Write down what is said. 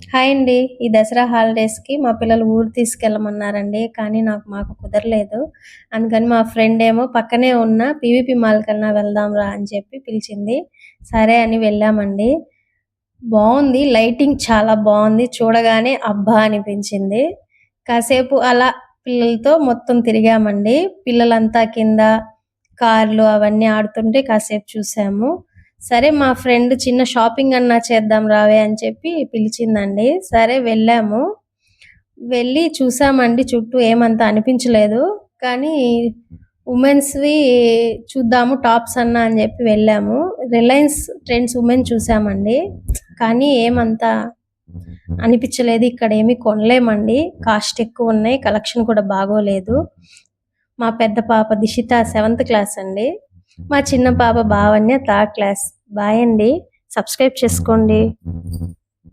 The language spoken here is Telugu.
హాయ్ అండి. ఈ దసరా హాలిడేస్‌కి మా పిల్లలు ఊరు తీసుకెళ్ళమన్నారండి. కానీ మాకు కుదరలేదు. అందుకని మా ఫ్రెండ్ ఏమో పక్కనే ఉన్న పీవీపీ మాల్‌కన్నా వెళ్దాం రా అని చెప్పి పిలిచింది. సరే అని వెళ్ళామండి. బావుంది. లైటింగ్ చాలా బావుంది. చూడగానే అబ్బా! అనిపించింది. కాసేపు అలా పిల్లలతో మొత్తం తిరిగామండి. పిల్లలంతా కింద కార్లు అవన్నీ ఆడుతుంటే కాసేపు చూసాము. సరే మా ఫ్రెండ్ చిన్న షాపింగ్ అన్నా చేద్దాం రావే అని చెప్పి పిలిచిందండి. సరే వెళ్ళాము. వెళ్ళి చూసామండి చుట్టూ ఏమంత అనిపించలేదు. కానీ ఉమెన్స్‌వి చూద్దాము టాప్స్ అన్నా అని చెప్పి వెళ్ళాము. రిలయన్స్ ట్రెండ్స్ ఉమెన్ చూసామండి. కానీ ఏమంత అనిపించలేదు. ఇక్కడేమి కొనలేమండి. కాస్ట్ ఎక్కువున్నాయి. కలెక్షన్ కూడా బాగోలేదు. మా పెద్ద పాప దిషిత సెవెంత్ క్లాస్ అండి. మా చిన్న పాప భావన్య థర్డ్ క్లాస్. బాయ్ అండి. సబ్స్క్రైబ్ చేసుకోండి.